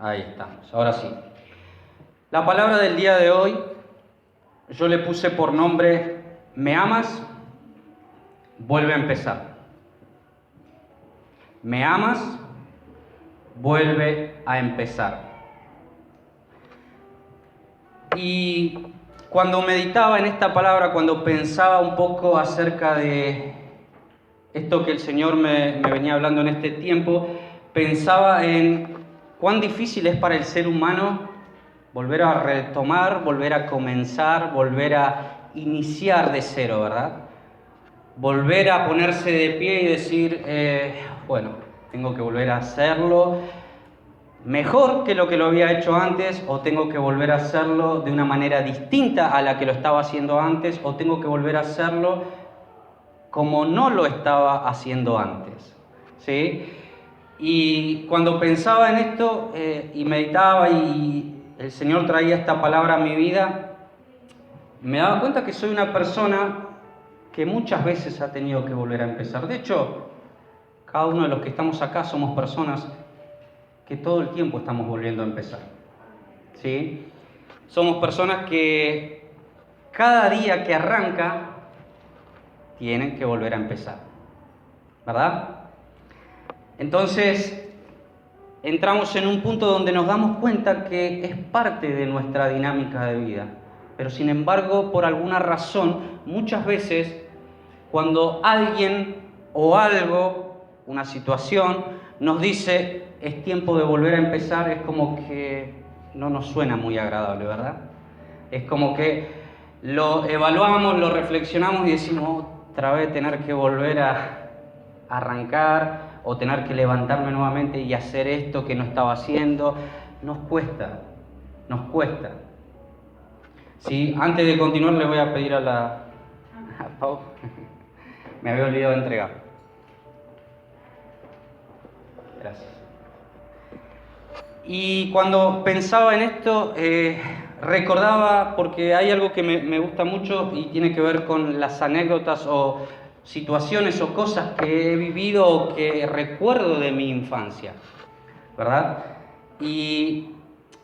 Ahí estamos, ahora sí. La palabra del día de hoy yo le puse por nombre ¿Me amas? Vuelve a empezar. ¿Me amas? Vuelve a empezar. Y cuando meditaba en esta palabra, cuando pensaba un poco acerca de esto que el Señor me venía hablando en este tiempo, pensaba en cuán difícil es para el ser humano volver a retomar, volver a comenzar, volver a iniciar de cero, ¿verdad? Volver a ponerse de pie y decir, bueno, tengo que volver a hacerlo mejor que lo había hecho antes, o tengo que volver a hacerlo de una manera distinta a la que lo estaba haciendo antes, o tengo que volver a hacerlo como no lo estaba haciendo antes, ¿sí? Y cuando pensaba en esto y meditaba y el Señor traía esta palabra a mi vida, me daba cuenta que soy una persona que muchas veces ha tenido que volver a empezar. De hecho, cada uno de los que estamos acá somos personas que todo el tiempo estamos volviendo a empezar, ¿sí? Somos personas que cada día que arranca tienen que volver a empezar, ¿verdad? Entonces, entramos en un punto donde nos damos cuenta que es parte de nuestra dinámica de vida. Pero sin embargo, por alguna razón, muchas veces, cuando alguien o algo, una situación, nos dice es tiempo de volver a empezar, es como que no nos suena muy agradable, ¿verdad? Es como que lo evaluamos, lo reflexionamos y decimos otra vez tener que volver a arrancar o tener que levantarme nuevamente y hacer esto que no estaba haciendo. Nos cuesta. Sí, antes de continuar le voy a pedir a Pau, me había olvidado de entregar. Gracias. Y cuando pensaba en esto, recordaba, porque hay algo que me gusta mucho y tiene que ver con las anécdotas o situaciones o cosas que he vivido o que recuerdo de mi infancia, ¿verdad? Y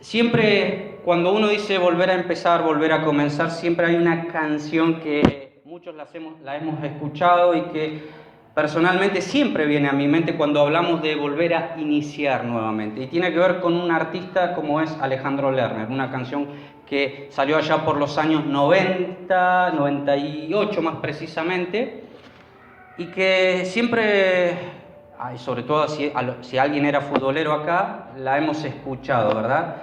siempre cuando uno dice volver a empezar, volver a comenzar, siempre hay una canción que muchos la hemos escuchado y que personalmente siempre viene a mi mente cuando hablamos de volver a iniciar nuevamente. Y tiene que ver con un artista como es Alejandro Lerner, una canción que salió allá por los años 90, 98 más precisamente, y que siempre, sobre todo si alguien era futbolero acá, la hemos escuchado, ¿verdad?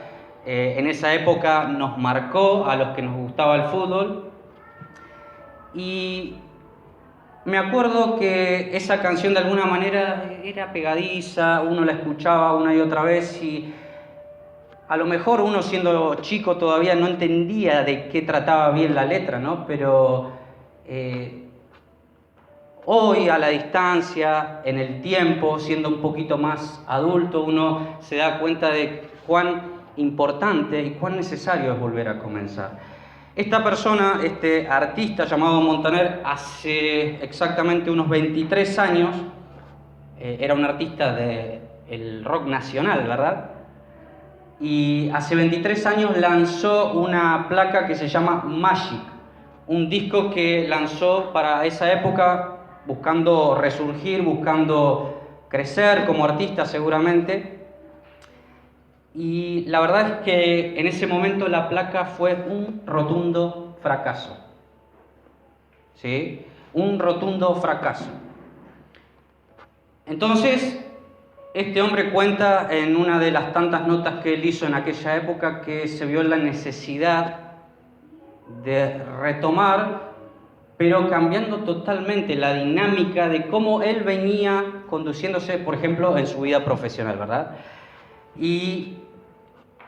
En esa época nos marcó a los que nos gustaba el fútbol. Y me acuerdo que esa canción de alguna manera era pegadiza, uno la escuchaba una y otra vez y a lo mejor uno siendo chico todavía no entendía de qué trataba bien la letra, ¿no? Pero hoy a la distancia, en el tiempo, siendo un poquito más adulto, uno se da cuenta de cuán importante y cuán necesario es volver a comenzar. Esta persona, este artista llamado Montaner, hace exactamente unos 23 años, era un artista del rock nacional, ¿verdad? Y hace 23 años lanzó una placa que se llama Magic, un disco que lanzó para esa época buscando resurgir, buscando crecer como artista seguramente. Y la verdad es que en ese momento la placa fue un rotundo fracaso. ¿Sí? Un rotundo fracaso. Entonces, este hombre cuenta en una de las tantas notas que él hizo en aquella época que se vio la necesidad de retomar, pero cambiando totalmente la dinámica de cómo él venía conduciéndose, por ejemplo, en su vida profesional, ¿verdad? Y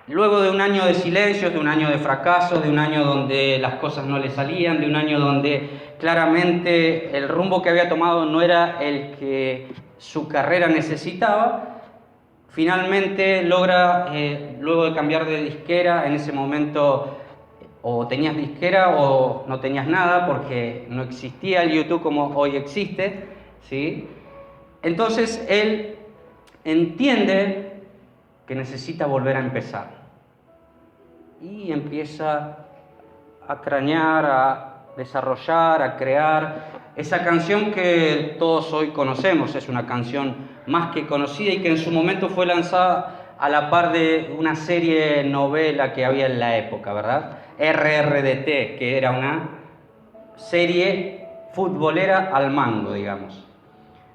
luego de un año de silencio, de un año de fracaso, de un año donde las cosas no le salían, de un año donde claramente el rumbo que había tomado no era el que su carrera necesitaba, finalmente logra, luego de cambiar de disquera, en ese momento o tenías disquera o no tenías nada porque no existía el YouTube como hoy existe, ¿sí? Entonces él entiende que necesita volver a empezar. Y empieza a cranear, a desarrollar, a crear esa canción que todos hoy conocemos. Es una canción más que conocida y que en su momento fue lanzada a la par de una serie novela que había en la época, ¿verdad? RRDT, que era una serie futbolera al mango, digamos.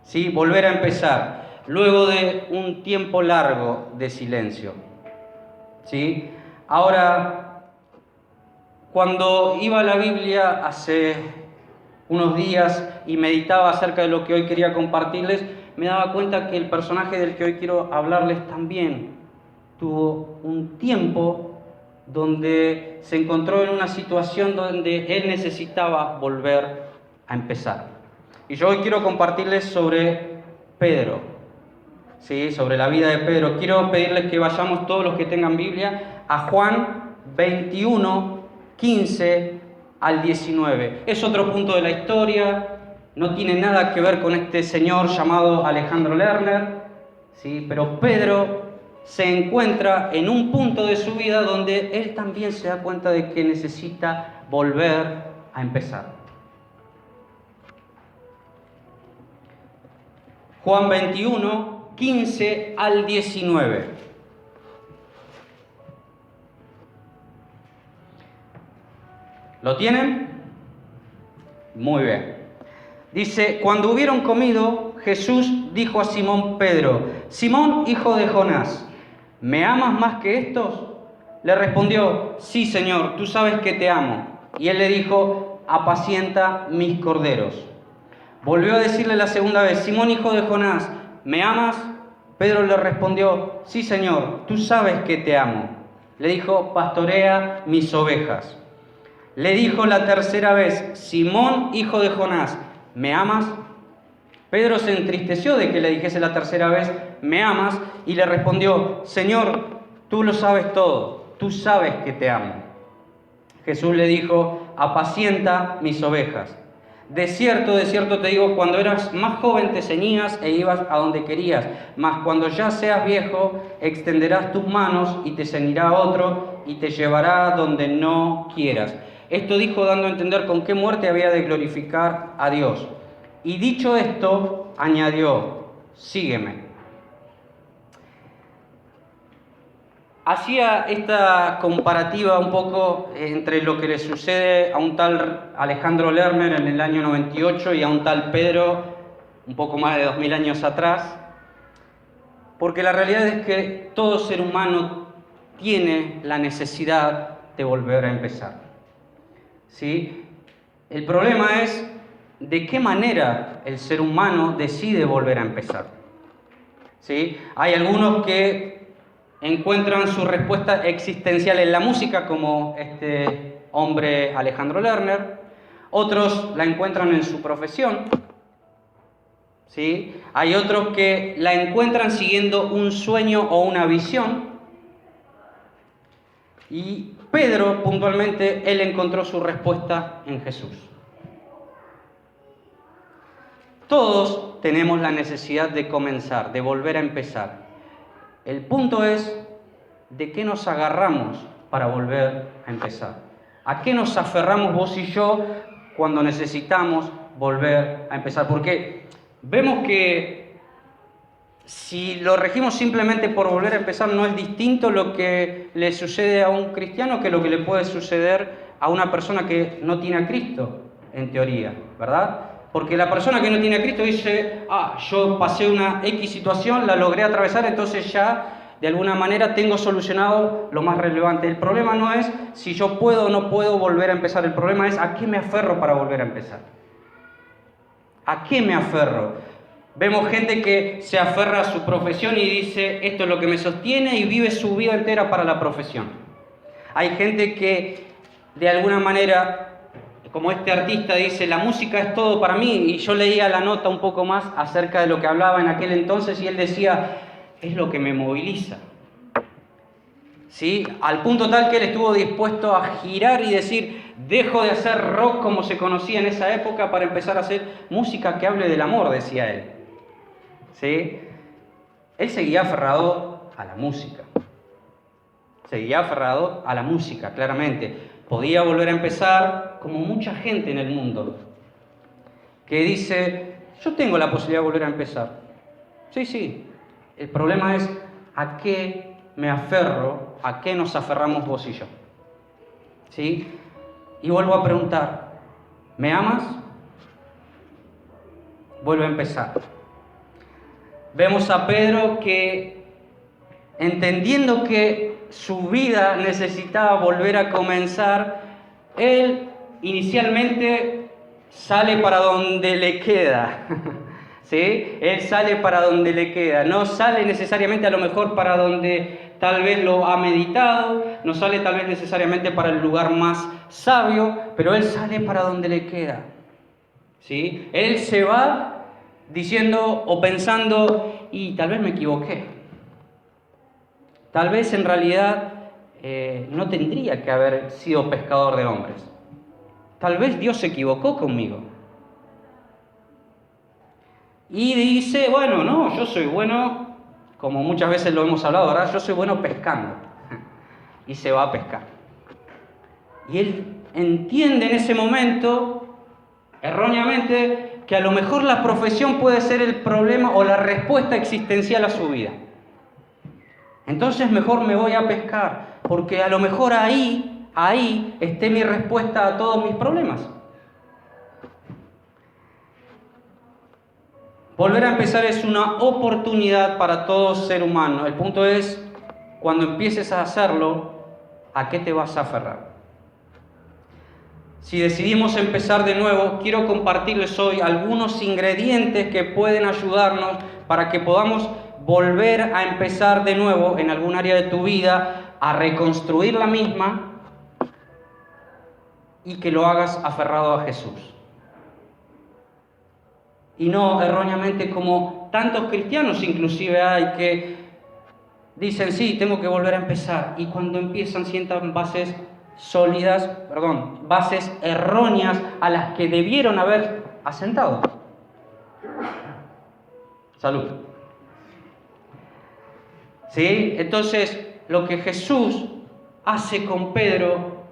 ¿Sí? Volver a empezar, luego de un tiempo largo de silencio. ¿Sí? Ahora, cuando iba a la Biblia hace unos días y meditaba acerca de lo que hoy quería compartirles, me daba cuenta que el personaje del que hoy quiero hablarles también tuvo un tiempo donde se encontró en una situación donde él necesitaba volver a empezar. Y yo hoy quiero compartirles sobre Pedro, ¿sí? Sobre la vida de Pedro. Quiero pedirles que vayamos todos los que tengan Biblia a Juan 21, 15 al 19. Es otro punto de la historia, no tiene nada que ver con este señor llamado Alejandro Lerner, ¿sí? Pero Pedro se encuentra en un punto de su vida donde él también se da cuenta de que necesita volver a empezar. Juan 21, 15 al 19. ¿Lo tienen? Muy bien. Dice, cuando hubieron comido, Jesús dijo a Simón Pedro, Simón, hijo de Jonás, ¿me amas más que estos? Le respondió, sí, Señor, tú sabes que te amo. Y él le dijo, apacienta mis corderos. Volvió a decirle la segunda vez, Simón, hijo de Jonás, ¿me amas? Pedro le respondió, sí, Señor, tú sabes que te amo. Le dijo, pastorea mis ovejas. Le dijo la tercera vez, Simón, hijo de Jonás, ¿me amas? Pedro se entristeció de que le dijese la tercera vez, ¿me amas? Y le respondió, Señor, tú lo sabes todo, tú sabes que te amo. Jesús le dijo, apacienta mis ovejas. De cierto te digo, cuando eras más joven te ceñías e ibas a donde querías, mas cuando ya seas viejo, extenderás tus manos y te ceñirá otro y te llevará donde no quieras. Esto dijo dando a entender con qué muerte había de glorificar a Dios. Y dicho esto, añadió, sígueme. Hacía esta comparativa un poco entre lo que le sucede a un tal Alejandro Lerner en el año 98 y a un tal Pedro un poco más de 2000 años atrás, porque la realidad es que todo ser humano tiene la necesidad de volver a empezar. ¿Sí? El problema es de qué manera el ser humano decide volver a empezar. ¿Sí? Hay algunos que encuentran su respuesta existencial en la música, como este hombre Alejandro Lerner. Otros la encuentran en su profesión. ¿Sí? Hay otros que la encuentran siguiendo un sueño o una visión. Y Pedro, puntualmente, él encontró su respuesta en Jesús. Todos tenemos la necesidad de comenzar, de volver a empezar. El punto es de qué nos agarramos para volver a empezar. ¿A qué nos aferramos vos y yo cuando necesitamos volver a empezar? Porque vemos que si lo regimos simplemente por volver a empezar, no es distinto lo que le sucede a un cristiano que lo que le puede suceder a una persona que no tiene a Cristo, en teoría, ¿verdad? Porque la persona que no tiene a Cristo dice, yo pasé una X situación, la logré atravesar, entonces ya de alguna manera tengo solucionado lo más relevante. El problema no es si yo puedo o no puedo volver a empezar, el problema es a qué me aferro para volver a empezar. ¿A qué me aferro? Vemos gente que se aferra a su profesión y dice, esto es lo que me sostiene y vive su vida entera para la profesión. Hay gente que de alguna manera, como este artista dice, la música es todo para mí, y yo leía la nota un poco más acerca de lo que hablaba en aquel entonces y él decía, es lo que me moviliza. ¿Sí? Al punto tal que él estuvo dispuesto a girar y decir, dejo de hacer rock como se conocía en esa época para empezar a hacer música que hable del amor, decía él. ¿Sí? Él seguía aferrado a la música. Seguía aferrado a la música, claramente. Podía volver a empezar como mucha gente en el mundo, que dice, yo tengo la posibilidad de volver a empezar. Sí. El problema es a qué me aferro, a qué nos aferramos vos y yo. ¿Sí? Y vuelvo a preguntar, ¿me amas? Vuelve a empezar. Vemos a Pedro que, entendiendo que su vida necesitaba volver a comenzar, él inicialmente sale para donde le queda. ¿Sí? Él sale para donde le queda, no sale necesariamente a lo mejor para donde tal vez lo ha meditado, no sale tal vez necesariamente para el lugar más sabio, pero él sale para donde le queda. ¿Sí? Él se va diciendo o pensando, y tal vez me equivoqué. Tal vez en realidad no tendría que haber sido pescador de hombres. Tal vez Dios se equivocó conmigo. Y dice, bueno, no, yo soy bueno, como muchas veces lo hemos hablado, ¿verdad? Yo soy bueno pescando. Y se va a pescar. Y él entiende en ese momento, erróneamente, que a lo mejor la profesión puede ser el problema o la respuesta existencial a su vida. Entonces mejor me voy a pescar, porque a lo mejor ahí esté mi respuesta a todos mis problemas. Volver a empezar es una oportunidad para todo ser humano. El punto es, cuando empieces a hacerlo, ¿a qué te vas a aferrar? Si decidimos empezar de nuevo, quiero compartirles hoy algunos ingredientes que pueden ayudarnos para que podamos volver a empezar de nuevo en algún área de tu vida, a reconstruir la misma y que lo hagas aferrado a Jesús. Y no erróneamente como tantos cristianos inclusive hay que dicen, sí, tengo que volver a empezar. Y cuando empiezan sientan bases erróneas a las que debieron haber asentado. Salud. ¿Sí? Entonces, lo que Jesús hace con Pedro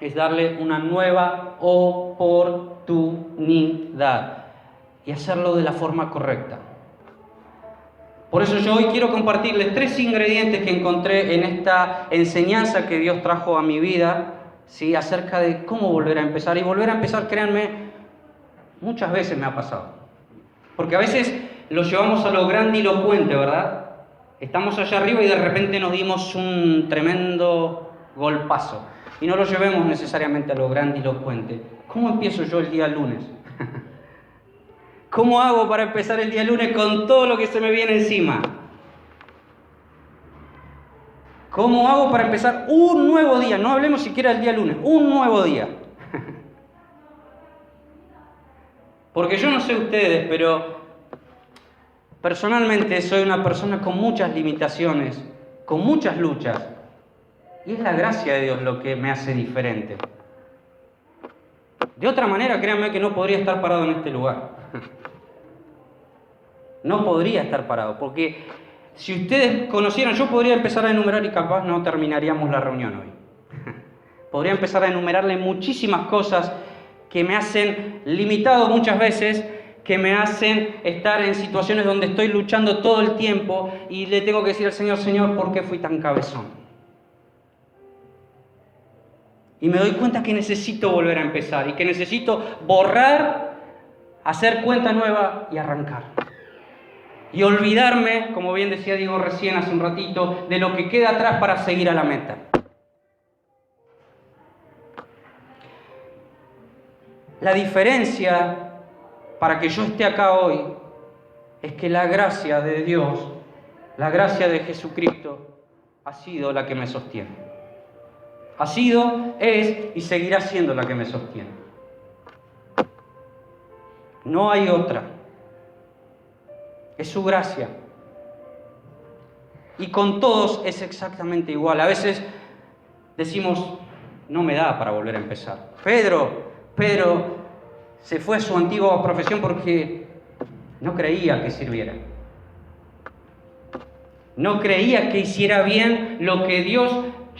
es darle una nueva oportunidad y hacerlo de la forma correcta. Por eso yo hoy quiero compartirles 3 ingredientes que encontré en esta enseñanza que Dios trajo a mi vida, ¿sí? Acerca de cómo volver a empezar. Y volver a empezar, créanme, muchas veces me ha pasado. Porque a veces lo llevamos a lo grandilocuente, ¿verdad? Estamos allá arriba y de repente nos dimos un tremendo golpazo. Y no lo llevemos necesariamente a lo grandilocuente. ¿Cómo empiezo yo el día lunes? ¿Cómo hago para empezar el día lunes con todo lo que se me viene encima? ¿Cómo hago para empezar un nuevo día? No hablemos siquiera del día lunes, un nuevo día. Porque yo no sé ustedes, pero personalmente soy una persona con muchas limitaciones, con muchas luchas. Y es la gracia de Dios lo que me hace diferente. De otra manera, créanme que no podría estar parado en este lugar. No podría estar parado, porque si ustedes conocieran, yo podría empezar a enumerar y capaz no terminaríamos la reunión hoy. Podría empezar a enumerarle muchísimas cosas que me hacen limitado muchas veces, que me hacen estar en situaciones donde estoy luchando todo el tiempo y le tengo que decir al Señor, Señor, ¿por qué fui tan cabezón? Y me doy cuenta que necesito volver a empezar y que necesito borrar, hacer cuenta nueva y arrancar. Y olvidarme, como bien decía Diego recién hace un ratito, de lo que queda atrás para seguir a la meta. La diferencia para que yo esté acá hoy es que la gracia de Dios, la gracia de Jesucristo, ha sido la que me sostiene. Ha sido, es y seguirá siendo la que me sostiene. No hay otra. Es su gracia. Y con todos es exactamente igual. A veces decimos, no me da para volver a empezar. Pedro se fue a su antigua profesión porque no creía que sirviera. No creía que hiciera bien lo que Dios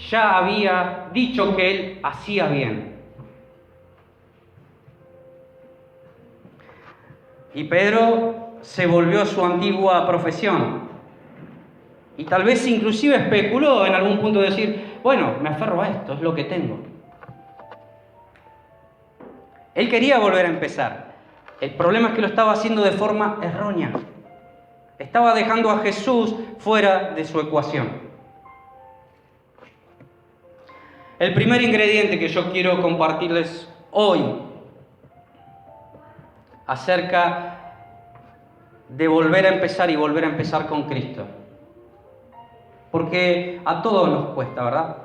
ya había dicho que él hacía bien. Y Pedro se volvió a su antigua profesión. Y tal vez inclusive especuló en algún punto de decir, bueno, me aferro a esto, es lo que tengo. Él quería volver a empezar. El problema es que lo estaba haciendo de forma errónea. Estaba dejando a Jesús fuera de su ecuación. El primer ingrediente que yo quiero compartirles hoy acerca de volver a empezar y volver a empezar con Cristo. Porque a todos nos cuesta, ¿verdad?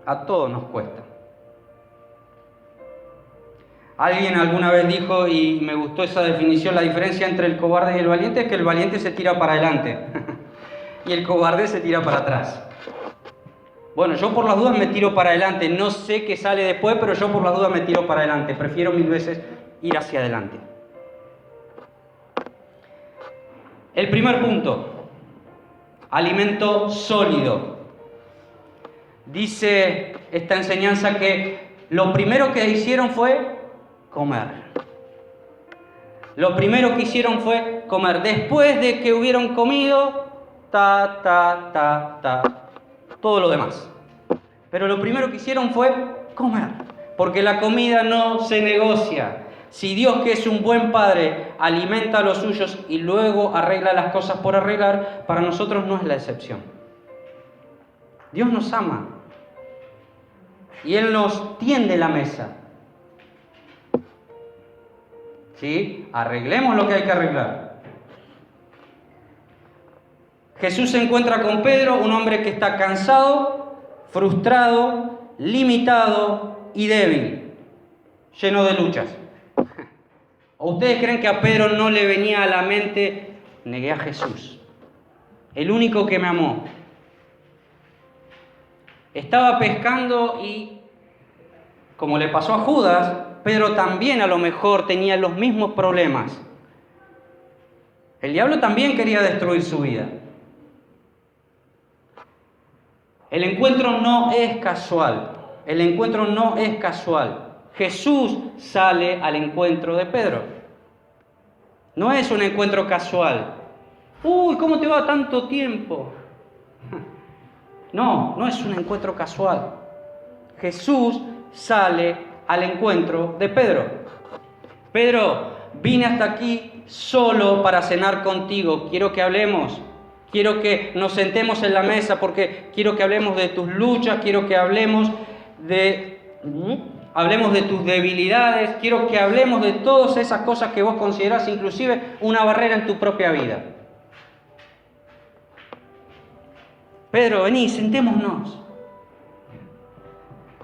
A todos nos cuesta. Alguien alguna vez dijo, y me gustó esa definición, la diferencia entre el cobarde y el valiente es que el valiente se tira para adelante y el cobarde se tira para atrás. Bueno, yo por las dudas me tiro para adelante, no sé qué sale después, pero yo por las dudas me tiro para adelante, prefiero 1000 veces ir hacia adelante. El primer punto, alimento sólido. Dice esta enseñanza que lo primero que hicieron fue comer. Lo primero que hicieron fue comer. Después de que hubieron comido, todo lo demás. Pero lo primero que hicieron fue comer. Porque la comida no se negocia. Si Dios, que es un buen padre, alimenta a los suyos y luego arregla las cosas por arreglar, para nosotros no es la excepción. Dios nos ama. Y Él nos tiende la mesa. ¿Sí? Arreglemos lo que hay que arreglar. Jesús se encuentra con Pedro, un hombre que está cansado, frustrado, limitado y débil, lleno de luchas. ¿O ustedes creen que a Pedro no le venía a la mente, negué a Jesús, el único que me amó? Estaba pescando y, como le pasó a Judas, Pedro también a lo mejor tenía los mismos problemas. El diablo también quería destruir su vida. El encuentro no es casual. El encuentro no es casual. Jesús sale al encuentro de Pedro. No es un encuentro casual. Uy, ¿cómo te va tanto tiempo? No, no es un encuentro casual. Jesús sale al encuentro de Pedro. Pedro, vine hasta aquí solo para cenar contigo. Quiero que hablemos. Quiero que nos sentemos en la mesa porque quiero que hablemos de tus luchas, quiero que hablemos de tus debilidades, quiero que hablemos de todas esas cosas que vos considerás inclusive una barrera en tu propia vida. Pedro, vení, sentémonos.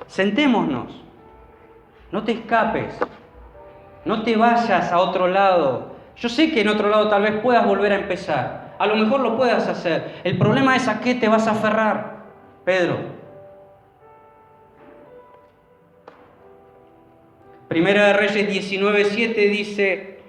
Sentémonos. No te escapes. No te vayas a otro lado. Yo sé que en otro lado tal vez puedas volver a empezar. A lo mejor lo puedas hacer. El problema es a qué te vas a aferrar, Pedro. Primera de Reyes 19:7 dice,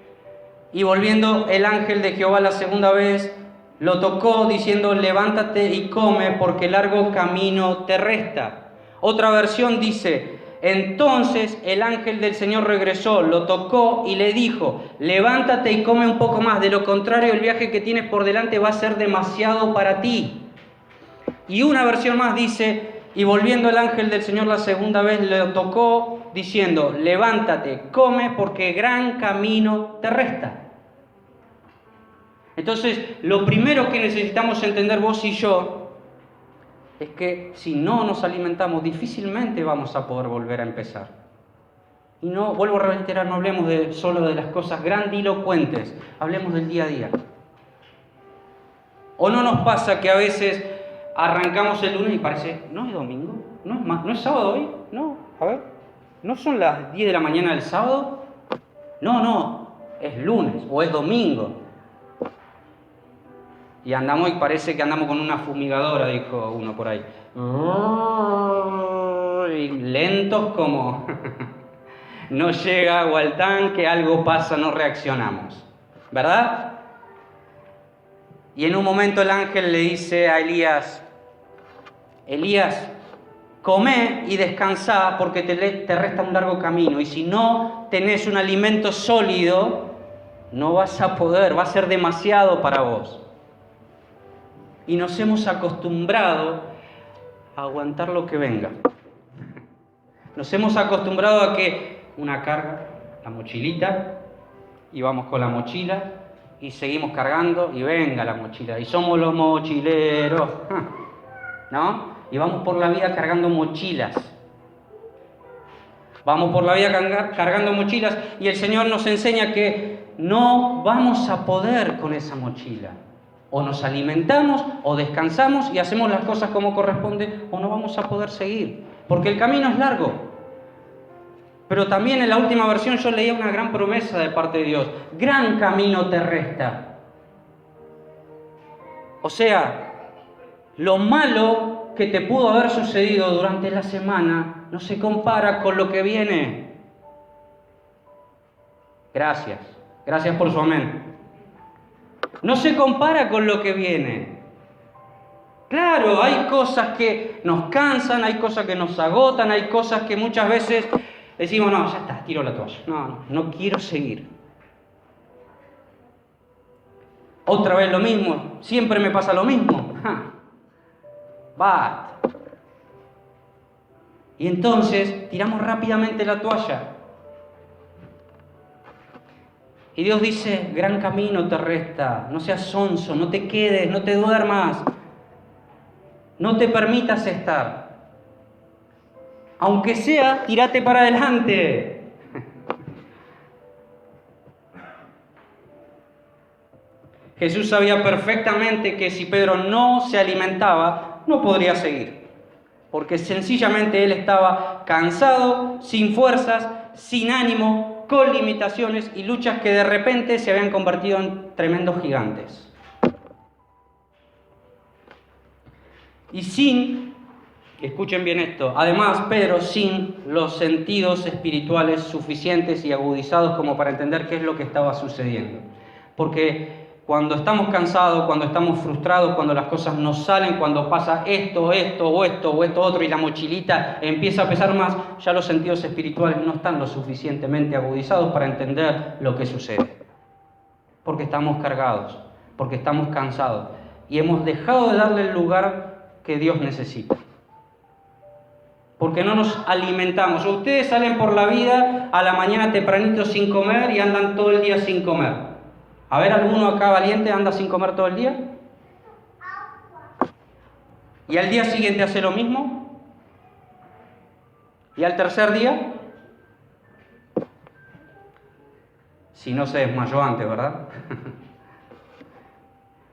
y volviendo el ángel de Jehová la segunda vez, lo tocó diciendo, levántate y come porque largo camino te resta. Otra versión dice, entonces el ángel del Señor regresó, lo tocó y le dijo, levántate y come un poco más, de lo contrario el viaje que tienes por delante va a ser demasiado para ti. Y una versión más dice, y volviendo el ángel del Señor la segunda vez, lo tocó diciendo, levántate, come porque gran camino te resta. Entonces, lo primero que necesitamos entender vos y yo, es que si no nos alimentamos, difícilmente vamos a poder volver a empezar. Y no, vuelvo a reiterar, no hablemos solo de las cosas grandilocuentes, hablemos del día a día. ¿O no nos pasa que a veces arrancamos el lunes y parece, no es domingo, no es sábado hoy? No, a ver, ¿no son las 10 de la mañana del sábado? No, es lunes o es domingo. Y andamos y parece que andamos con una fumigadora, dijo uno por ahí. Y lentos como no llega agua al tanque, algo pasa, no reaccionamos. ¿Verdad? Y en un momento el ángel le dice a Elías, Elías, come y descansá porque te resta un largo camino. Y si no tenés un alimento sólido, no vas a poder, va a ser demasiado para vos. Y nos hemos acostumbrado a aguantar lo que venga. Nos hemos acostumbrado a que una carga, la mochilita, y vamos con la mochila y seguimos cargando y venga la mochila. Y somos los mochileros, ¿no? Y vamos por la vida cargando mochilas. Vamos por la vida cargando mochilas y el Señor nos enseña que no vamos a poder con esa mochila. O nos alimentamos, o descansamos y hacemos las cosas como corresponde, o no vamos a poder seguir. Porque el camino es largo. Pero también en la última versión yo leía una gran promesa de parte de Dios. Gran camino te resta. O sea, lo malo que te pudo haber sucedido durante la semana no se compara con lo que viene. Gracias. Gracias por su amén. No se compara con lo que viene. Claro, hay cosas que nos cansan, hay cosas que nos agotan, hay cosas que muchas veces decimos, no, ya está, tiro la toalla. No quiero seguir. Otra vez lo mismo, siempre me pasa lo mismo. Basta. Y entonces tiramos rápidamente la toalla. Y Dios dice, gran camino te resta, no seas sonso, no te quedes, no te duermas, no te permitas estar. Aunque sea, tírate para adelante. Jesús sabía perfectamente que si Pedro no se alimentaba, no podría seguir. Porque sencillamente él estaba cansado, sin fuerzas, sin ánimo, con limitaciones y luchas que de repente se habían convertido en tremendos gigantes. Y sin, escuchen bien esto, además Pedro sin los sentidos espirituales suficientes y agudizados como para entender qué es lo que estaba sucediendo. Porque cuando estamos cansados, cuando estamos frustrados, cuando las cosas no salen, cuando pasa esto otro y la mochilita empieza a pesar más, ya los sentidos espirituales no están lo suficientemente agudizados para entender lo que sucede. Porque estamos cargados, porque estamos cansados y hemos dejado de darle el lugar que Dios necesita. Porque no nos alimentamos. Ustedes salen por la vida a la mañana tempranito sin comer y andan todo el día sin comer. A ver, ¿alguno acá valiente anda sin comer todo el día? ¿Y al día siguiente hace lo mismo? ¿Y al tercer día? Si no se desmayó antes, ¿verdad?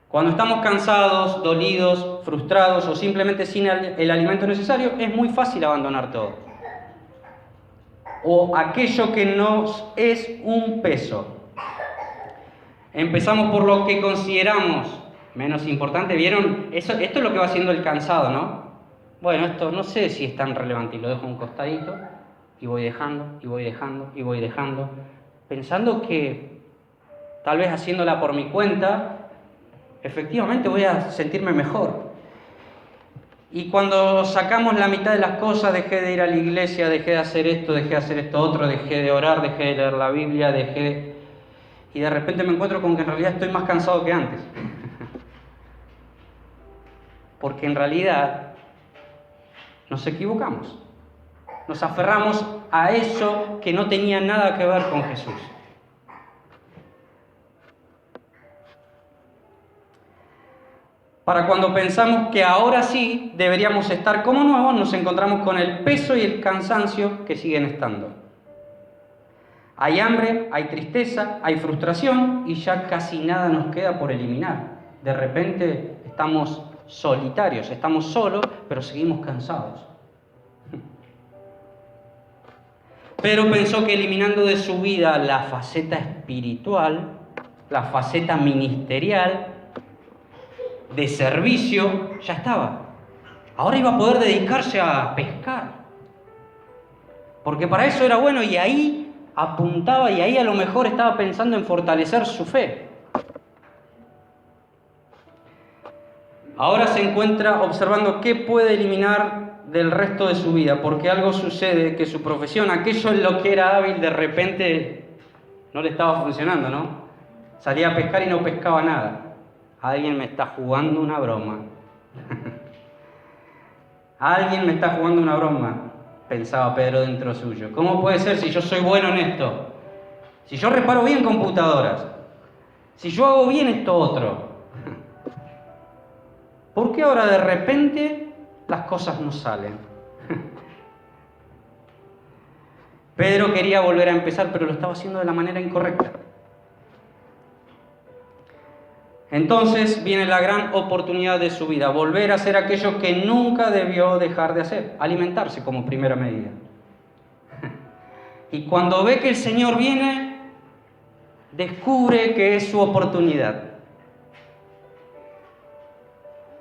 Cuando estamos cansados, dolidos, frustrados o simplemente sin el alimento necesario, es muy fácil abandonar todo. O aquello que nos es un peso. Empezamos por lo que consideramos menos importante. ¿Vieron? Esto es lo que va haciendo el cansado, ¿no? Bueno, esto no sé si es tan relevante y lo dejo a un costadito y voy dejando, y voy dejando, y voy dejando, pensando que tal vez haciéndola por mi cuenta, efectivamente voy a sentirme mejor. Y cuando sacamos la mitad de las cosas, dejé de ir a la iglesia, dejé de hacer esto otro, dejé de orar, dejé de leer la Biblia, y de repente me encuentro con que en realidad estoy más cansado que antes. Porque en realidad nos equivocamos. Nos aferramos a eso que no tenía nada que ver con Jesús. Para cuando pensamos que ahora sí deberíamos estar como nuevos, nos encontramos con el peso y el cansancio que siguen estando. Hay hambre, hay tristeza, hay frustración y ya casi nada nos queda por eliminar. De repente estamos solitarios, estamos solos, pero seguimos cansados. Pedro pensó que eliminando de su vida la faceta espiritual, la faceta ministerial, de servicio, ya estaba. Ahora iba a poder dedicarse a pescar. Porque para eso era bueno y ahí apuntaba y ahí a lo mejor estaba pensando en fortalecer su fe. Ahora se encuentra observando qué puede eliminar del resto de su vida, porque algo sucede que su profesión, aquello en lo que era hábil, de repente no le estaba funcionando, ¿no? Salía a pescar y no pescaba nada. Alguien me está jugando una broma. Alguien me está jugando una broma, pensaba Pedro dentro suyo. ¿Cómo puede ser si yo soy bueno en esto? Si yo reparo bien computadoras, si yo hago bien esto otro, ¿por qué ahora de repente las cosas no salen? Pedro quería volver a empezar, pero lo estaba haciendo de la manera incorrecta. Entonces viene la gran oportunidad de su vida, volver a hacer aquello que nunca debió dejar de hacer, alimentarse como primera medida. Y cuando ve que el Señor viene, descubre que es su oportunidad.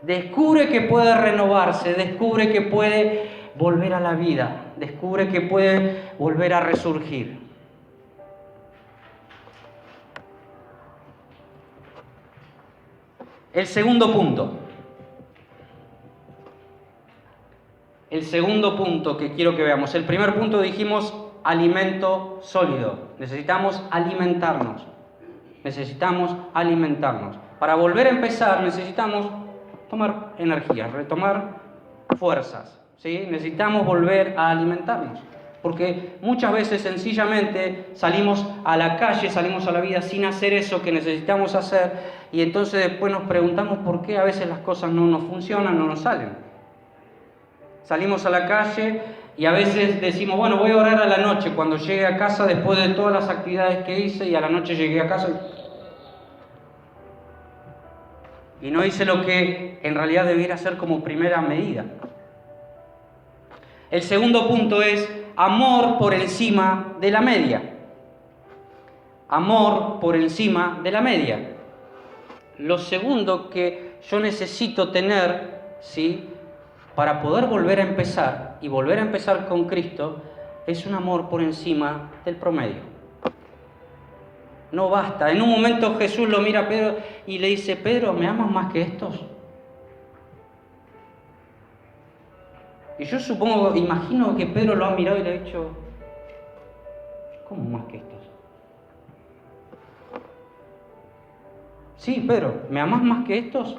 Descubre que puede renovarse, descubre que puede volver a la vida, descubre que puede volver a resurgir. El segundo punto. El segundo punto que quiero que veamos. El primer punto dijimos alimento sólido. Necesitamos alimentarnos. Necesitamos alimentarnos. Para volver a empezar necesitamos tomar energía, retomar fuerzas, ¿sí? Necesitamos volver a alimentarnos. Porque muchas veces sencillamente salimos a la calle, salimos a la vida sin hacer eso que necesitamos hacer, y entonces después nos preguntamos por qué a veces las cosas no nos funcionan, no nos salen. Salimos a la calle y a veces decimos, bueno, voy a orar a la noche cuando llegue a casa después de todas las actividades que hice, y a la noche llegué a casa y no hice lo que en realidad debiera hacer como primera medida. El segundo punto es amor por encima de la media. Amor por encima de la media. Lo segundo que yo necesito tener, ¿sí?, para poder volver a empezar y volver a empezar con Cristo, es un amor por encima del promedio. No basta. En un momento Jesús lo mira a Pedro y le dice, Pedro, ¿me amas más que estos? Y yo supongo, imagino que Pedro lo ha mirado y le ha dicho, ¿cómo más que estos? Sí, Pedro, ¿me amas más que estos?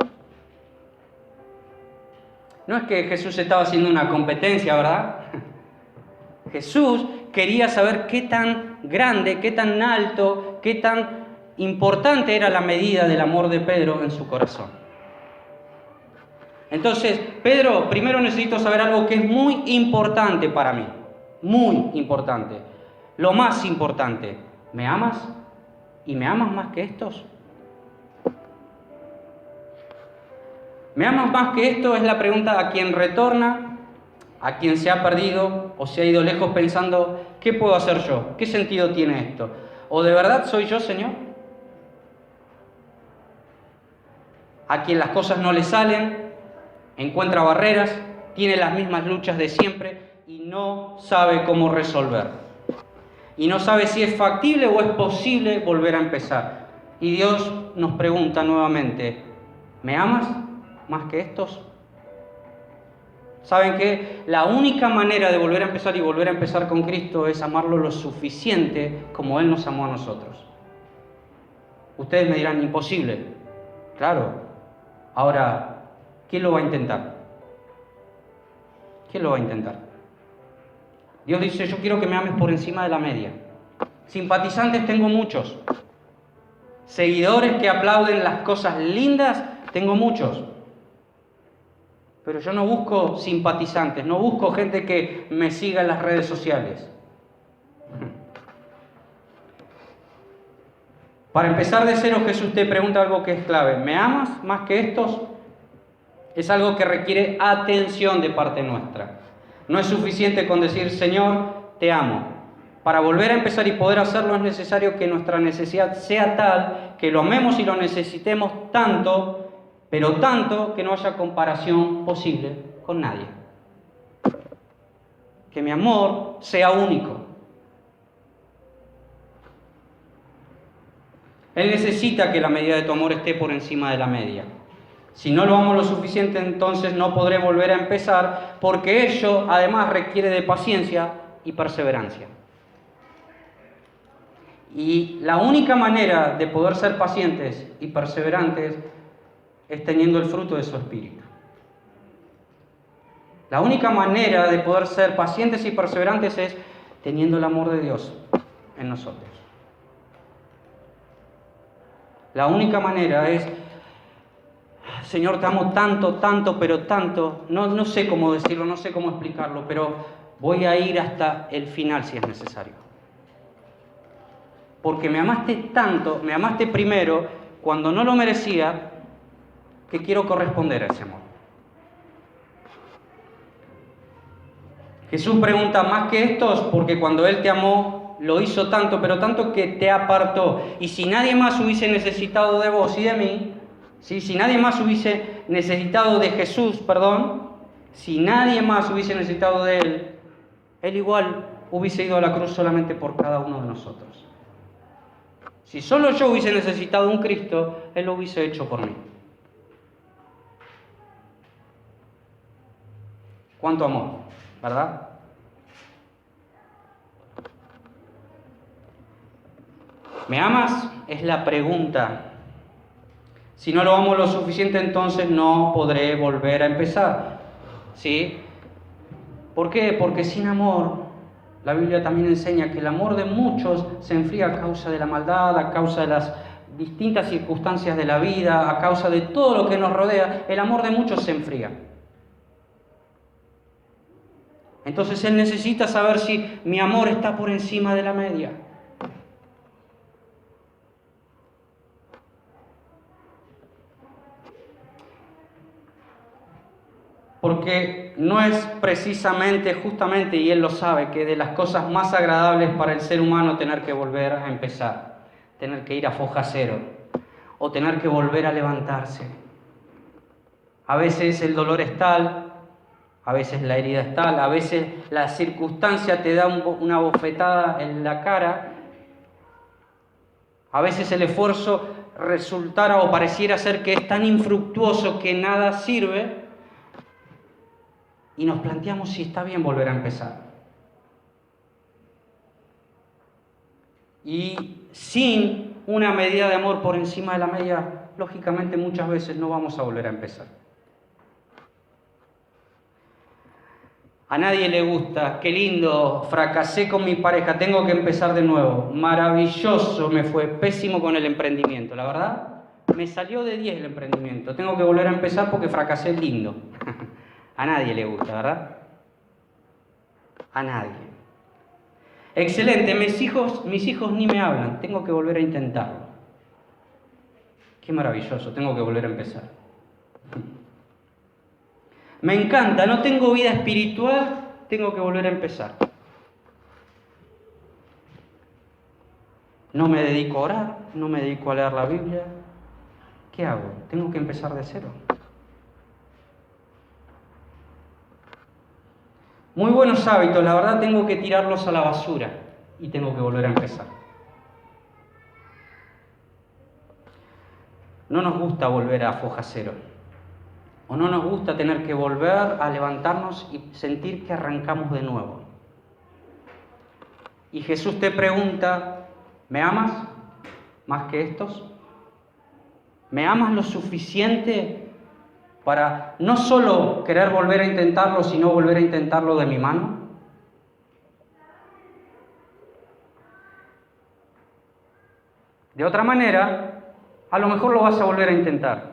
No es que Jesús estaba haciendo una competencia, ¿verdad? Jesús quería saber qué tan grande, qué tan alto, qué tan importante era la medida del amor de Pedro en su corazón. Entonces, Pedro, primero necesito saber algo que es muy importante para mí. Muy importante. Lo más importante. ¿Me amas? ¿Y me amas más que estos? ¿Me amas más que esto? Es la pregunta a quien retorna, a quien se ha perdido o se ha ido lejos pensando, ¿qué puedo hacer yo? ¿Qué sentido tiene esto? ¿O de verdad soy yo, Señor? A quien las cosas no le salen, encuentra barreras, tiene las mismas luchas de siempre y no sabe cómo resolver. Y no sabe si es factible o es posible volver a empezar. Y Dios nos pregunta nuevamente, ¿me amas más que estos? ¿Saben qué? La única manera de volver a empezar y volver a empezar con Cristo es amarlo lo suficiente como Él nos amó a nosotros. Ustedes me dirán, imposible. Claro. Ahora, ¿quién lo va a intentar? ¿Quién lo va a intentar? Dios dice, yo quiero que me ames por encima de la media. Simpatizantes tengo muchos. Seguidores que aplauden las cosas lindas tengo muchos. Pero yo no busco simpatizantes, no busco gente que me siga en las redes sociales. Para empezar de cero, Jesús te pregunta algo que es clave. ¿Me amas más que estos? Es algo que requiere atención de parte nuestra. No es suficiente con decir, Señor, te amo. Para volver a empezar y poder hacerlo es necesario que nuestra necesidad sea tal, que lo amemos y lo necesitemos tanto, pero tanto que no haya comparación posible con nadie. Que mi amor sea único. Él necesita que la medida de tu amor esté por encima de la media. Si no lo amo lo suficiente, entonces no podré volver a empezar, porque ello además requiere de paciencia y perseverancia. Y la única manera de poder ser pacientes y perseverantes es teniendo el fruto de su espíritu. La única manera de poder ser pacientes y perseverantes es teniendo el amor de Dios en nosotros. La única manera es: Señor, te amo tanto, tanto, pero tanto. No sé cómo decirlo, no sé cómo explicarlo, pero voy a ir hasta el final si es necesario. Porque me amaste tanto, me amaste primero, cuando no lo merecía, que quiero corresponder a ese amor. Jesús pregunta: ¿más que estos? Porque cuando Él te amó, lo hizo tanto, pero tanto que te apartó. Y si nadie más hubiese necesitado de vos y de mí, ¿sí? Si nadie más hubiese necesitado de Jesús, si nadie más hubiese necesitado de Él, Él igual hubiese ido a la cruz solamente por cada uno de nosotros. Si solo yo hubiese necesitado un Cristo, Él lo hubiese hecho por mí. ¿Cuánto amor, verdad? ¿Me amas? Es la pregunta. Si no lo amo lo suficiente, entonces no podré volver a empezar. ¿Sí? ¿Por qué? Porque sin amor, la Biblia también enseña que el amor de muchos se enfría a causa de la maldad, a causa de las distintas circunstancias de la vida, a causa de todo lo que nos rodea. El amor de muchos se enfría. Entonces Él necesita saber si mi amor está por encima de la media. Porque no es precisamente, justamente, y Él lo sabe, que de las cosas más agradables para el ser humano tener que volver a empezar, tener que ir a foja cero, o tener que volver a levantarse. A veces el dolor es tal, a veces la herida es tal, a veces la circunstancia te da una bofetada en la cara, a veces el esfuerzo resultara o pareciera ser que es tan infructuoso que nada sirve, y nos planteamos si está bien volver a empezar. Y sin una medida de amor por encima de la media, lógicamente muchas veces no vamos a volver a empezar. A nadie le gusta: qué lindo, fracasé con mi pareja, tengo que empezar de nuevo. Maravilloso me fue, pésimo con el emprendimiento. La verdad, me salió de 10 el emprendimiento, tengo que volver a empezar porque fracasé, lindo. A nadie le gusta, ¿verdad? A nadie. Excelente, mis hijos ni me hablan, tengo que volver a intentarlo. Qué maravilloso, tengo que volver a empezar. Me encanta, no tengo vida espiritual, tengo que volver a empezar. No me dedico a orar, no me dedico a leer la Biblia. ¿Qué hago? Tengo que empezar de cero. Muy buenos hábitos, la verdad tengo que tirarlos a la basura y tengo que volver a empezar. No nos gusta volver a foja cero. O no nos gusta tener que volver a levantarnos y sentir que arrancamos de nuevo. Y Jesús te pregunta: ¿me amas más que estos? ¿Me amas lo suficiente para no solo querer volver a intentarlo, sino volver a intentarlo de mi mano? De otra manera, a lo mejor lo vas a volver a intentar,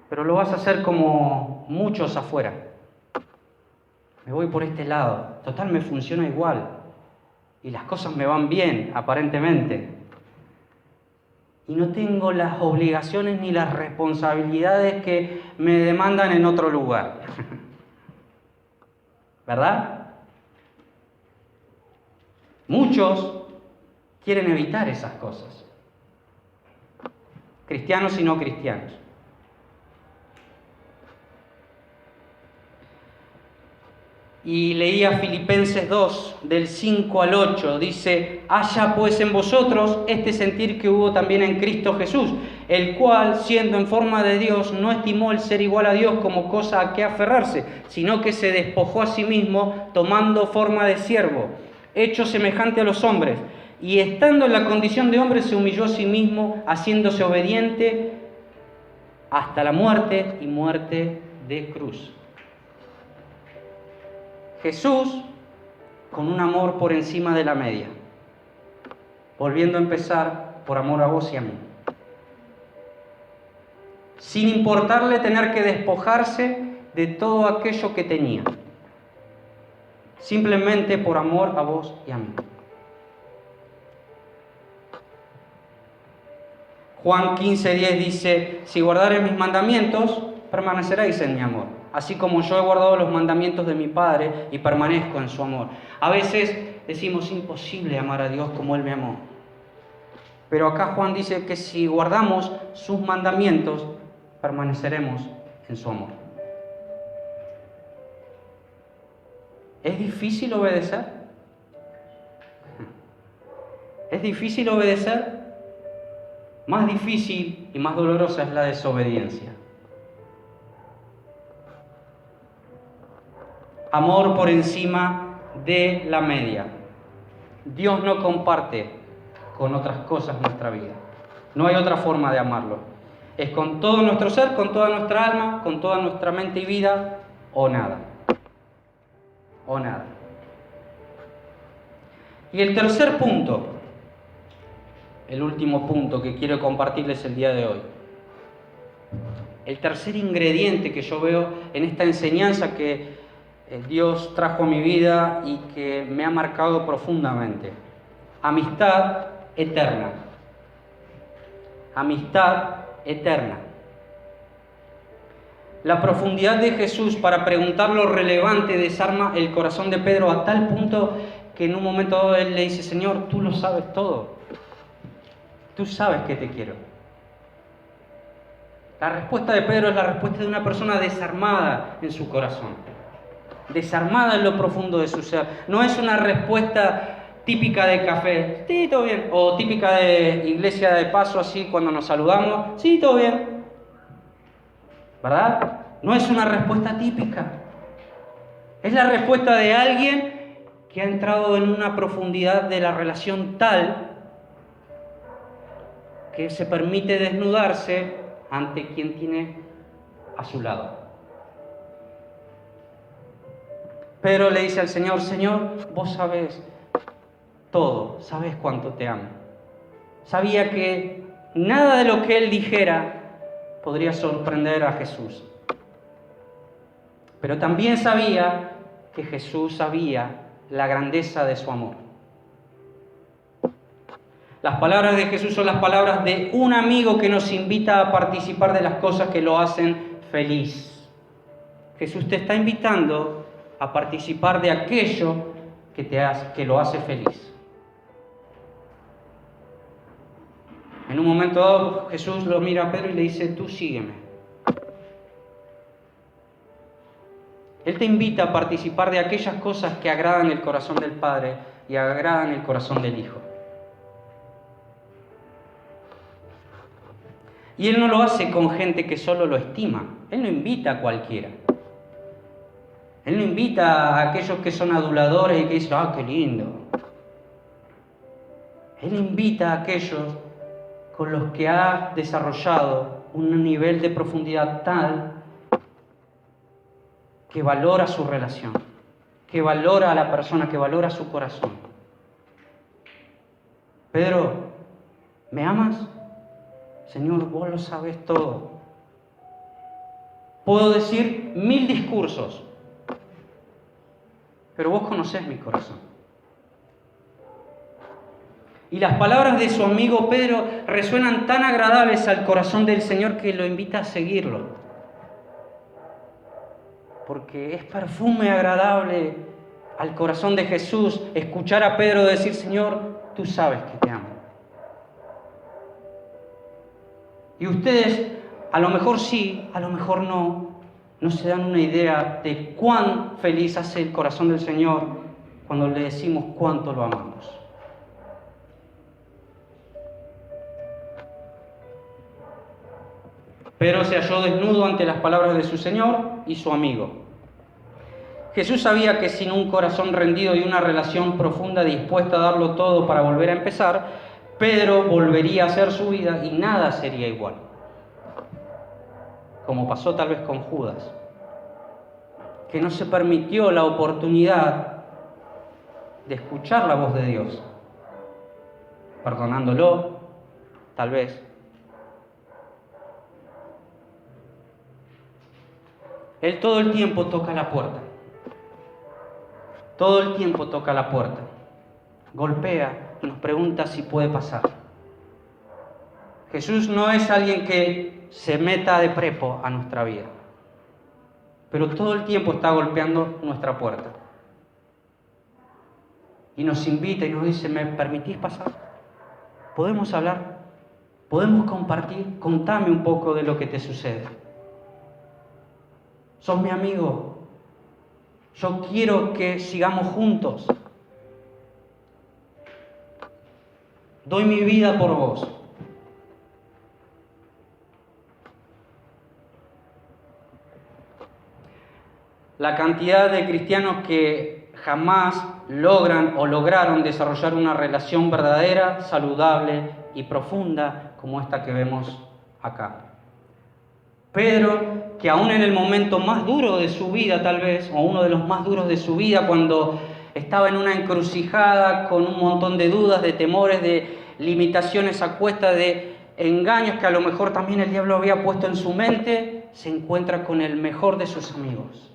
pero lo vas a hacer como muchos afuera. Me voy por este lado, total me funciona igual, y las cosas me van bien, aparentemente. Y no tengo las obligaciones ni las responsabilidades que me demandan en otro lugar. ¿Verdad? Muchos quieren evitar esas cosas. Cristianos y no cristianos. y leía Filipenses 2, del 5 al 8. Dice: haya pues en vosotros este sentir que hubo también en Cristo Jesús, el cual, siendo en forma de Dios, no estimó el ser igual a Dios como cosa a que aferrarse, sino que se despojó a sí mismo, tomando forma de siervo, hecho semejante a los hombres, y estando en la condición de hombre se humilló a sí mismo, haciéndose obediente hasta la muerte y muerte de cruz. Jesús, con un amor por encima de la media, volviendo a empezar por amor a vos y a mí, sin importarle tener que despojarse de todo aquello que tenía, simplemente por amor a vos y a mí. Juan 15:10 dice: si guardareis mis mandamientos, permaneceréis en mi amor, así como yo he guardado los mandamientos de mi Padre y permanezco en su amor. A veces decimos: imposible amar a Dios como Él me amó. Pero acá Juan dice que si guardamos sus mandamientos, permaneceremos en su amor. ¿Es difícil obedecer? ¿Es difícil obedecer? Más difícil y más dolorosa es la desobediencia. Amor por encima de la media. Dios no comparte con otras cosas nuestra vida. No hay otra forma de amarlo. Es con todo nuestro ser, con toda nuestra alma, con toda nuestra mente y vida, o nada. O nada. Y el tercer punto, el último punto que quiero compartirles el día de hoy. El tercer ingrediente que yo veo en esta enseñanza que Dios trajo a mi vida y que me ha marcado profundamente. Amistad eterna. Amistad eterna. La profundidad de Jesús para preguntar lo relevante desarma el corazón de Pedro a tal punto que en un momento dado él le dice: Señor, tú lo sabes todo. Tú sabes que te quiero. La respuesta de Pedro es la respuesta de una persona desarmada en su corazón, desarmada en lo profundo de su ser. No es una respuesta típica de café, sí, todo bien, o típica de iglesia de paso, así cuando nos saludamos, sí, todo bien, ¿verdad? No es una respuesta típica. Es la respuesta de alguien que ha entrado en una profundidad de la relación tal que se permite desnudarse ante quien tiene a su lado. Pedro le dice al Señor: Señor, vos sabés todo, sabés cuánto te amo. Sabía que nada de lo que él dijera podría sorprender a Jesús. Pero también sabía que Jesús sabía la grandeza de su amor. Las palabras de Jesús son las palabras de un amigo que nos invita a participar de las cosas que lo hacen feliz. Jesús te está invitando a participar de aquello que lo hace feliz. En un momento dado, Jesús lo mira a Pedro y le dice: tú sígueme. Él te invita a participar de aquellas cosas que agradan el corazón del Padre y agradan el corazón del Hijo. Y Él no lo hace con gente que solo lo estima. Él no invita a cualquiera. Él no invita a aquellos que son aduladores y que dicen: ¡ah, qué lindo! Él invita a aquellos con los que ha desarrollado un nivel de profundidad tal que valora su relación, que valora a la persona, que valora su corazón. Pedro, ¿me amas? Señor, vos lo sabés todo. Puedo decir 1000 discursos, pero vos conocés mi corazón. Y las palabras de su amigo Pedro resuenan tan agradables al corazón del Señor que lo invita a seguirlo. Porque es perfume agradable al corazón de Jesús escuchar a Pedro decir: Señor, tú sabes que te amo. Y ustedes, a lo mejor sí, a lo mejor no no se dan una idea de cuán feliz hace el corazón del Señor cuando le decimos cuánto lo amamos. Pedro se halló desnudo ante las palabras de su Señor y su amigo. Jesús sabía que sin un corazón rendido y una relación profunda dispuesta a darlo todo para volver a empezar, Pedro volvería a hacer su vida y nada sería igual. Como pasó tal vez con Judas, que no se permitió la oportunidad de escuchar la voz de Dios, perdonándolo, tal vez. Él todo el tiempo toca la puerta. Todo el tiempo toca la puerta. Golpea y nos pregunta si puede pasar. Jesús no es alguien que se meta de prepo a nuestra vida, pero todo el tiempo está golpeando nuestra puerta. Y nos invita y nos dice, ¿me permitís pasar? ¿Podemos hablar? ¿Podemos compartir? Contame un poco de lo que te sucede. ¿Sos mi amigo? Yo quiero que sigamos juntos. Doy mi vida por vos. La cantidad de cristianos que jamás logran o lograron desarrollar una relación verdadera, saludable y profunda como esta que vemos acá. Pedro, que aún en el momento más duro de su vida tal vez, o uno de los más duros de su vida, cuando estaba en una encrucijada con un montón de dudas, de temores, de limitaciones a cuesta, de engaños que a lo mejor también el diablo había puesto en su mente, se encuentra con el mejor de sus amigos.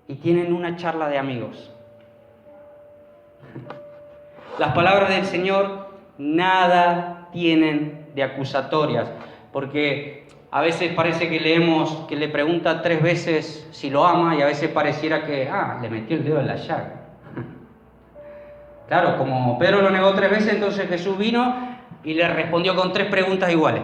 Y tienen una charla de amigos. Las palabras del Señor nada tienen de acusatorias, porque a veces parece que leemos que le pregunta 3 veces si lo ama y a veces pareciera que, le metió el dedo en la llaga. Claro, como Pedro lo negó 3 veces, entonces Jesús vino y le respondió con 3 preguntas iguales.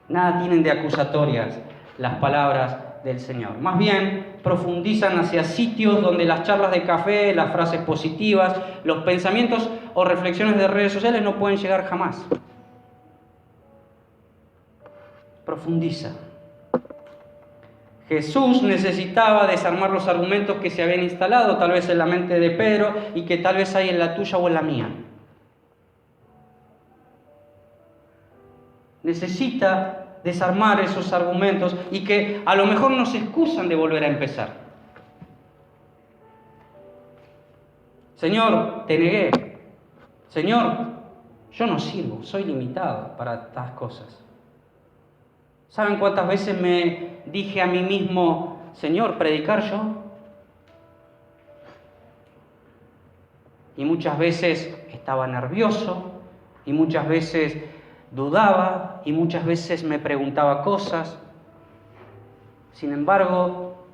Nada tienen de acusatorias las palabras del Señor. Más bien, profundizan hacia sitios donde las charlas de café, las frases positivas, los pensamientos o reflexiones de redes sociales no pueden llegar jamás. Profundiza. Jesús necesitaba desarmar los argumentos que se habían instalado tal vez en la mente de Pedro y que tal vez hay en la tuya o en la mía. Necesita desarmar esos argumentos y que a lo mejor nos excusan de volver a empezar. Señor, te negué. Señor, yo no sirvo, soy limitado para estas cosas. ¿Saben cuántas veces me dije a mí mismo, Señor, predicar yo? Y muchas veces estaba nervioso, y muchas veces dudaba, y muchas veces me preguntaba cosas. Sin embargo,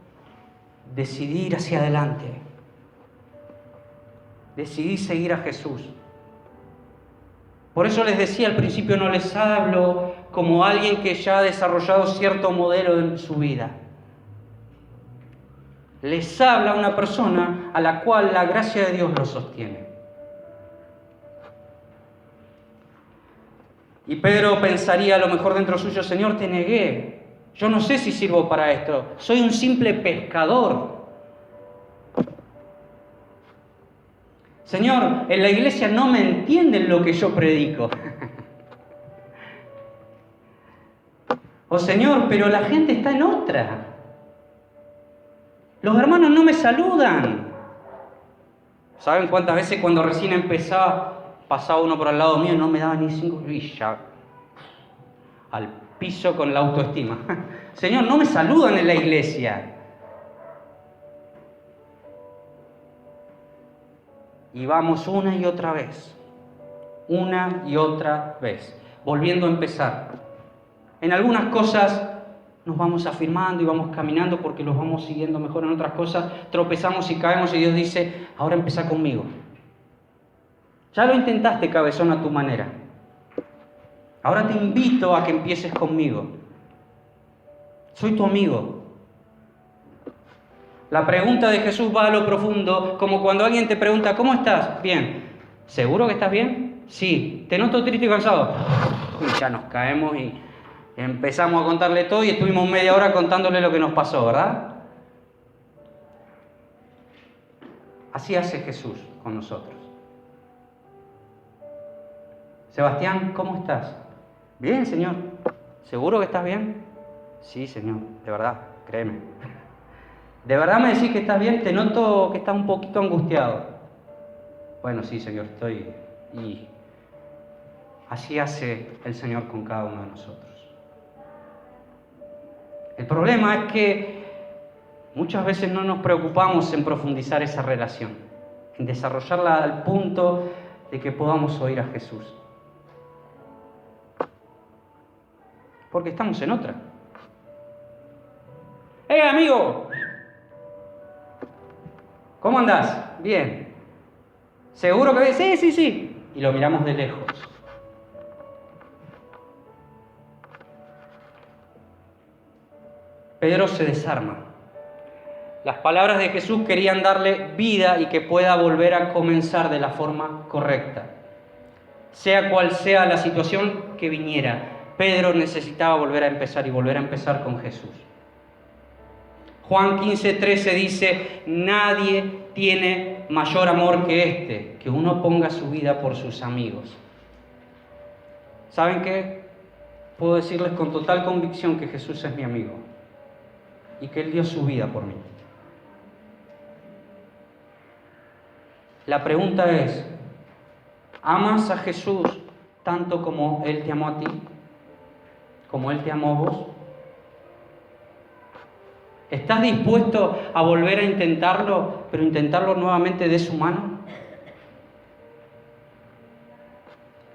decidí ir hacia adelante. Decidí seguir a Jesús. Por eso les decía al principio, no les hablo como alguien que ya ha desarrollado cierto modelo en su vida. Les habla una persona a la cual la gracia de Dios lo sostiene. Y Pedro pensaría a lo mejor dentro suyo, Señor, te negué. Yo no sé si sirvo para esto. Soy un simple pescador. Señor, en la iglesia no me entienden lo que yo predico. O Señor, pero la gente está en otra. Los hermanos no me saludan. ¿Saben cuántas veces cuando recién empezaba, pasaba uno por al lado mío y no me daba ni 5? Y ya, al piso con la autoestima. Señor, no me saludan en la iglesia. Y vamos una y otra vez, volviendo a empezar. En algunas cosas nos vamos afirmando y vamos caminando porque los vamos siguiendo mejor. En otras cosas tropezamos y caemos y Dios dice, ahora empezá conmigo. Ya lo intentaste, cabezón, a tu manera. Ahora te invito a que empieces conmigo. Soy tu amigo. La pregunta de Jesús va a lo profundo, como cuando alguien te pregunta, ¿cómo estás? Bien. ¿Seguro que estás bien? Sí. ¿Te noto triste y cansado? Y ya nos caemos y empezamos a contarle todo y estuvimos media hora contándole lo que nos pasó, ¿verdad? Así hace Jesús con nosotros. Sebastián, ¿cómo estás? Bien, Señor. ¿Seguro que estás bien? Sí, Señor, de verdad, créeme. ¿De verdad me decís que estás bien? Te noto que estás un poquito angustiado. Bueno, sí, Señor, estoy... Y así hace el Señor con cada uno de nosotros. El problema es que muchas veces no nos preocupamos en profundizar esa relación, en desarrollarla al punto de que podamos oír a Jesús. Porque estamos en otra. ¡Hey, amigo! ¿Cómo andás? Bien. ¿Seguro que ves? Sí, sí, sí. Y lo miramos de lejos. Pedro se desarma. Las palabras de Jesús querían darle vida y que pueda volver a comenzar de la forma correcta. Sea cual sea la situación que viniera, Pedro necesitaba volver a empezar y volver a empezar con Jesús. Juan 15:13 dice, nadie tiene mayor amor que este, que uno ponga su vida por sus amigos. ¿Saben qué? Puedo decirles con total convicción que Jesús es mi amigo y que Él dio su vida por mí. La pregunta es, ¿amas a Jesús tanto como Él te amó a ti? ¿Como Él te amó a vos? ¿Estás dispuesto a volver a intentarlo, pero intentarlo nuevamente de su mano?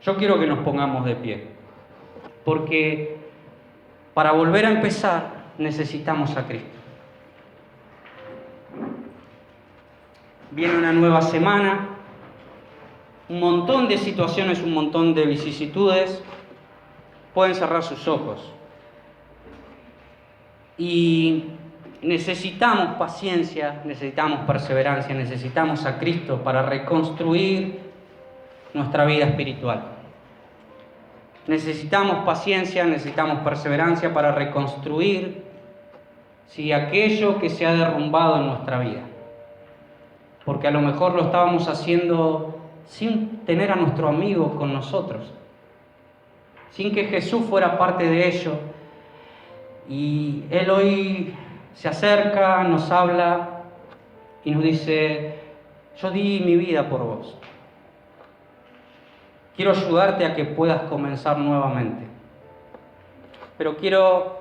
Yo quiero que nos pongamos de pie, porque para volver a empezar necesitamos a Cristo. Viene una nueva semana, un montón de situaciones, un montón de vicisitudes. Pueden cerrar sus ojos. Y necesitamos paciencia, necesitamos perseverancia, necesitamos a Cristo para reconstruir nuestra vida espiritual. Necesitamos paciencia, necesitamos perseverancia para reconstruir aquello que se ha derrumbado en nuestra vida. Porque a lo mejor lo estábamos haciendo sin tener a nuestro amigo con nosotros, sin que Jesús fuera parte de ello. Y Él hoy se acerca, nos habla y nos dice, yo di mi vida por vos. Quiero ayudarte a que puedas comenzar nuevamente. Pero quiero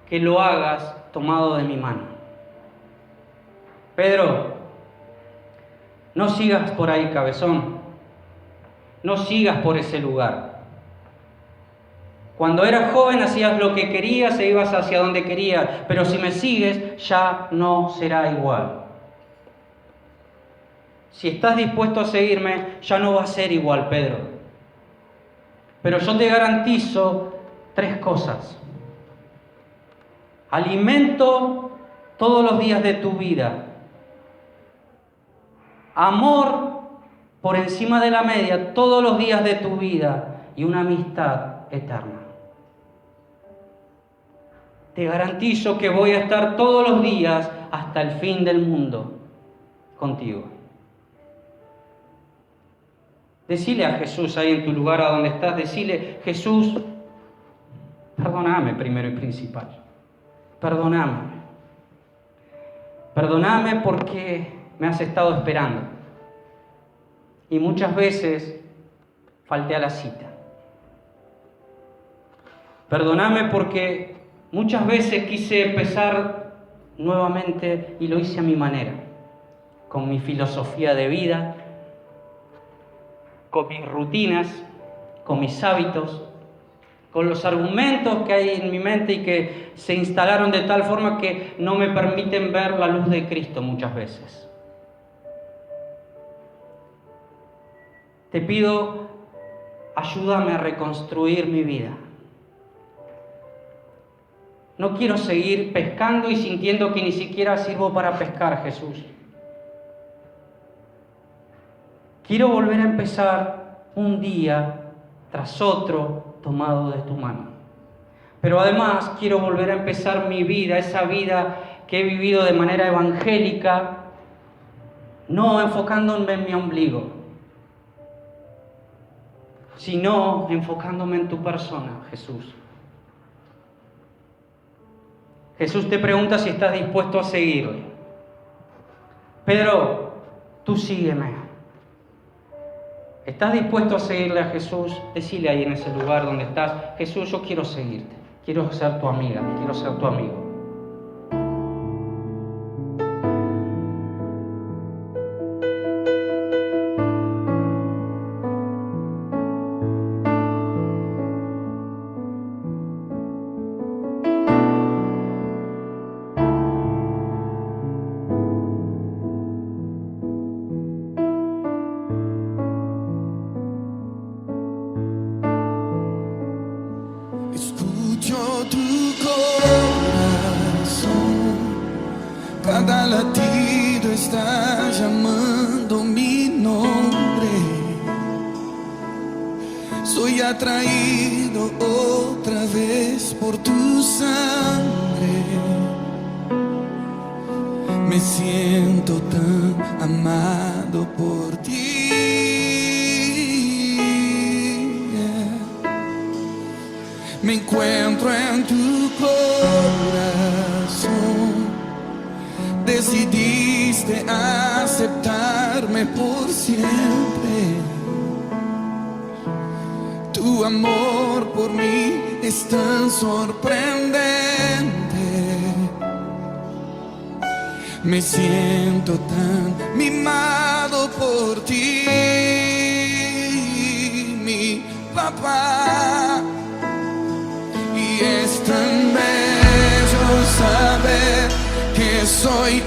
que lo hagas tomado de mi mano. Pedro, no sigas por ahí, cabezón. No sigas por ese lugar. Cuando eras joven hacías lo que querías e ibas hacia donde querías, pero si me sigues ya no será igual. Si estás dispuesto a seguirme, ya no va a ser igual, Pedro. Pero yo te garantizo 3 cosas. Alimento todos los días de tu vida. Amor por encima de la media todos los días de tu vida y una amistad eterna. Te garantizo que voy a estar todos los días hasta el fin del mundo contigo. Decile a Jesús ahí en tu lugar a donde estás, decile, Jesús, perdóname primero y principal. Perdóname. Perdóname porque me has estado esperando. Y muchas veces falté a la cita. Perdóname porque muchas veces quise empezar nuevamente y lo hice a mi manera, con mi filosofía de vida, con mis rutinas, con mis hábitos, con los argumentos que hay en mi mente y que se instalaron de tal forma que no me permiten ver la luz de Cristo muchas veces. Te pido, ayúdame a reconstruir mi vida. No quiero seguir pescando y sintiendo que ni siquiera sirvo para pescar, Jesús. Quiero volver a empezar un día tras otro tomado de tu mano. Pero además quiero volver a empezar mi vida, esa vida que he vivido de manera evangélica, no enfocándome en mi ombligo, sino enfocándome en tu persona, Jesús. Jesús te pregunta si estás dispuesto a seguirle. Pedro, tú sígueme. ¿Estás dispuesto a seguirle a Jesús? Decile ahí en ese lugar donde estás: Jesús, yo quiero seguirte. Quiero ser tu amiga, quiero ser tu amigo. Escucho tu corazón, cada latido está llamando mi nombre. Soy atraído otra vez por tu sangre. Me siento tan amado por ti. Me encuentro en tu corazón. Decidiste aceptarme por siempre. Tu amor por mí es tan sorprendente. Me siento tan mimado por ti, mi papá. Y es tan bello saber que soy